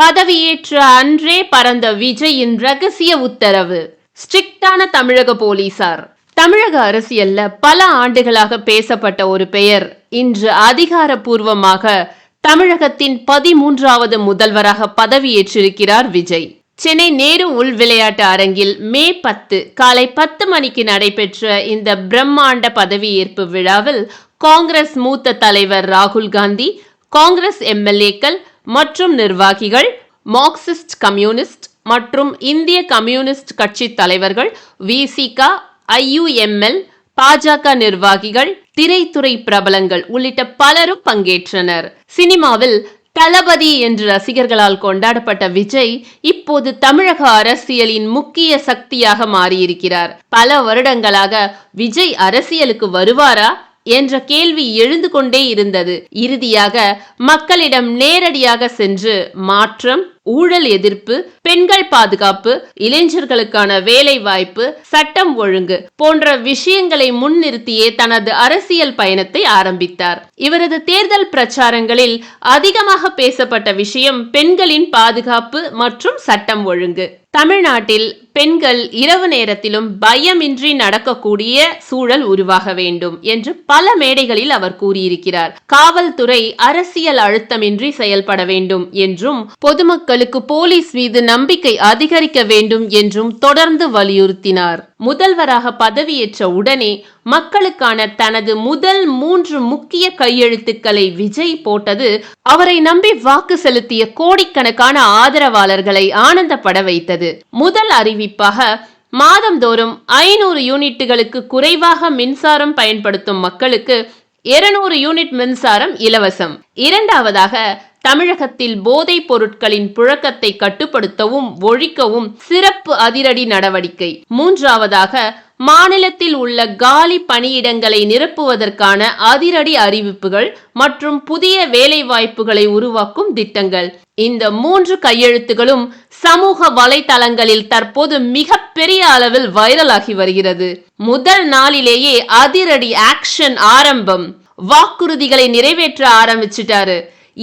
பதவியேற்ற அன்றே பறந்த விஜயின் ரகசிய உத்தரவு. ஸ்ட்ரிக்டான தமிழக போலீசார். தமிழக அரசியல்ல பல ஆண்டுகளாக பேசப்பட்ட ஒரு பெயர் இன்று அதிகாரப்பூர்வமாக தமிழகத்தின் 13வது முதல்வராக பதவியேற்றிருக்கிறார் விஜய். சென்னை நேரு உள் விளையாட்டு அரங்கில் மே 10 காலை 10 மணிக்கு நடைபெற்ற இந்த பிரம்மாண்ட பதவியேற்பு விழாவில் காங்கிரஸ் மூத்த தலைவர் ராகுல் காந்தி, காங்கிரஸ் எம்எல்ஏக்கள் மற்றும் நிர்வாகிகள், மார்க்சிஸ்ட் கம்யூனிஸ்ட் மற்றும் இந்திய கம்யூனிஸ்ட் கட்சி தலைவர்கள், விசிக, ஐயுஎம்எல், பாஜக நிர்வாகிகள், திரைத்துறை பிரபலங்கள் உள்ளிட்ட பலரும் பங்கேற்றனர். சினிமாவில் தளபதி என்று ரசிகர்களால் கொண்டாடப்பட்ட விஜய் இப்போது தமிழக அரசியலின் முக்கிய சக்தியாக மாறியிருக்கிறார். பல வருடங்களாக விஜய் அரசியலுக்கு வருவாரா என்ற கேள்வி எழுந்து கொண்டே இருந்தது. இறுதியாக மக்களிடம் நேரடியாக சென்று மாற்றம், ஊழல் எதிர்ப்பு, பெண்கள் பாதுகாப்பு, இளைஞர்களுக்கான வேலை வாய்ப்பு, சட்டம் ஒழுங்கு போன்ற விஷயங்களை முன்னிறுத்தியே தனது அரசியல் பயணத்தை ஆரம்பித்தார். இவரது தேர்தல் பிரச்சாரங்களில் அதிகமாக பேசப்பட்ட விஷயம் பெண்களின் பாதுகாப்பு மற்றும் சட்டம் ஒழுங்கு. தமிழ்நாட்டில் பெண்கள் இரவு நேரத்திலும் பயமின்றி நடக்கக்கூடிய சூழல் உருவாக வேண்டும் என்று பல மேடைகளில் அவர் கூறியிருக்கிறார். காவல்துறை அரசியல் அழுத்தமின்றி செயல்பட வேண்டும் என்றும், பொதுமக்களுக்கு போலீஸ் மீது நம்பிக்கை அதிகரிக்க வேண்டும் என்றும் தொடர்ந்து வலியுறுத்தினார். முதல்வராக பதவியேற்ற உடனே மக்களுக்கான தனது முதல் 3 முக்கிய கையெழுத்துக்களை விஜய் போட்டது அவரை நம்பி வாக்கு செலுத்திய கோடிக்கணக்கான ஆதரவாளர்களை ஆனந்தப்பட வைத்தது. முதல் அறிவிப்பாக மாதந்தோறும் 500 யூனிட்டுகளுக்கு குறைவாக மின்சாரம் பயன்படுத்தும் மக்களுக்கு 200 யூனிட் மின்சாரம் இலவசம். இரண்டாவதாக தமிழகத்தில் போதைப் பொருட்களின் புழக்கத்தை கட்டுப்படுத்தவும் ஒழிக்கவும் சிறப்பு அதிரடி நடவடிக்கை. மூன்றாவதாக மாநிலத்தில் உள்ள காலி பணியிடங்களை நிரப்புவதற்கான அதிரடி அறிவிப்புகள் மற்றும் புதிய வேலை வாய்ப்புகளை உருவாக்கும் திட்டங்கள். இந்த 3 கையெழுத்துகளும் சமூக வலைதளங்களில் தற்போது மிகப்பெரிய அளவில் வைரலாகி வருகிறது. முதல் நாளிலேயே அதிரடி ஆக்ஷன் ஆரம்பம். வாக்குறுதிகளை நிறைவேற்ற ஆரம்பிச்சிட்டாரு.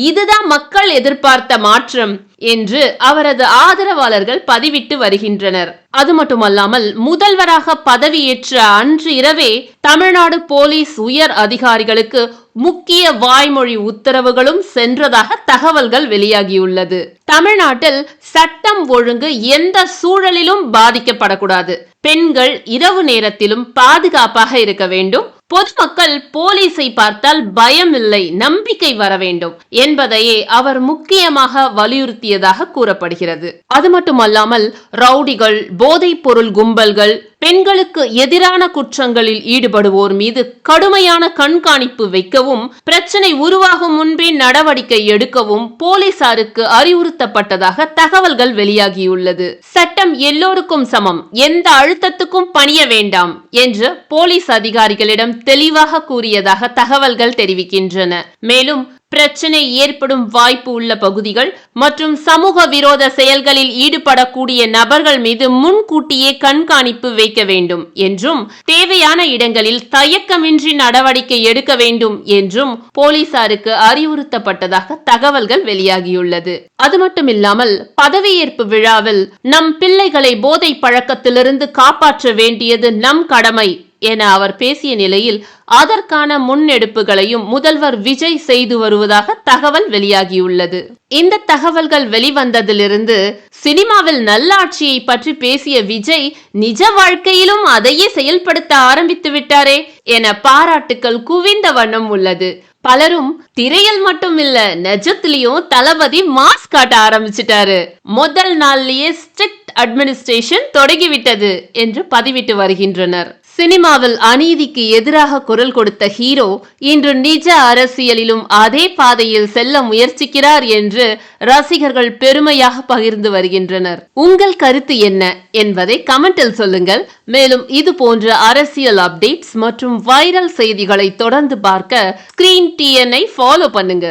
இதுதான் மக்கள் எதிர்பார்த்த மாற்றம் என்று அவரது ஆதரவாளர்கள் பதிவிட்டு வருகின்றனர். அது மட்டுமல்லாமல் முதல்வராக பதவியேற்ற அன்று இரவே தமிழ்நாடு போலீஸ் உயர் அதிகாரிகளுக்கு முக்கிய வாய்மொழி உத்தரவுகளும் சென்றதாக தகவல்கள் வெளியாகியுள்ளது. தமிழ்நாட்டில் சட்டம் ஒழுங்கு எந்த சூழலிலும் பாதிக்கப்படக்கூடாது. பெண்கள் இரவு நேரத்திலும் பாதுகாப்பாக இருக்க வேண்டும். பொதுமக்கள் போலீஸை பார்த்தால் பயம் இல்லை, நம்பிக்கை வர வேண்டும் என்பதையே அவர் முக்கியமாக வலியுறுத்தியதாக கூறப்படுகிறது. அது மட்டுமல்லாமல் ரவுடிகள், போதைப் பொருள் கும்பல்கள், பெண்களுக்கு எதிரான குற்றங்களில் ஈடுபடுவோர் மீது கடுமையான கண்காணிப்பு வைக்கவும், பிரச்சனை உருவாகும் முன்பே நடவடிக்கை எடுக்கவும் போலீசாருக்கு அறிவுறுத்தப்பட்டதாக தகவல்கள் வெளியாகியுள்ளது. சட்டம் எல்லோருக்கும் சமம், எந்த அழுத்தத்துக்கும் பணிய வேண்டாம் என்று போலீஸ் அதிகாரிகளிடம் தெளிவாக கூறியதாக தகவல்கள் தெரிவிக்கின்றன. மேலும் பிரச்சனை ஏற்படும் வாய்ப்பு உள்ள பகுதிகள் மற்றும் சமூக விரோத செயல்களில் ஈடுபடக்கூடிய நபர்கள் மீது முன்கூட்டியே கண்காணிப்பு வைக்க வேண்டும் என்றும், தேவையான இடங்களில் தயக்கமின்றி நடவடிக்கை எடுக்க வேண்டும் என்றும் போலீசாருக்கு அறிவுறுத்தப்பட்டதாக தகவல்கள் வெளியாகியுள்ளது. அது மட்டுமில்லாமல் பதவியேற்பு விழாவில் நம் பிள்ளைகளை போதை பழக்கத்திலிருந்து காப்பாற்ற வேண்டியது நம் கடமை என அவர் பேசிய நிலையில் அதற்கான முன்னெடுப்புகளையும் முதல்வர் விஜய் செய்து வருவதாக தகவல் வெளியாகியுள்ளது. இந்த தகவல்கள் வெளிவந்ததிலிருந்து சினிமாவில் நல்லாட்சியை பற்றி பேசிய விஜய் நிஜ வாழ்க்கையிலும் அதையே செயல்படுத்த ஆரம்பித்து விட்டாரே என பாராட்டுக்கள் குவிந்த வண்ணம் உள்ளது. பலரும் திரையில் மட்டும் இல்ல, நிஜத்திலையும் தளபதி மாஸ் காட்ட ஆரம்பிச்சிட்டாரு, முதல் நாள்லயே ஸ்ட்ரிக்ட் அட்மினிஸ்ட்ரேஷன் தொடங்கிவிட்டது என்று பதிவிட்டு வருகின்றனர். சினிமாவில் அநீதிக்கு எதிராக குரல் கொடுத்த ஹீரோ இன்று நிஜ அரசியலிலும் அதே பாதையில் செல்ல முயற்சிக்கிறார் என்று ரசிகர்கள் பெருமையாக பகிர்ந்து வருகின்றனர். உங்கள் கருத்து என்ன என்பதை கமெண்டில் சொல்லுங்கள். மேலும் இது போன்ற அரசியல் அப்டேட்ஸ் மற்றும் வைரல் செய்திகளை தொடர்ந்து பார்க்க ஸ்கிரீன் டிஎன்ஐ ஃபாலோ பண்ணுங்க.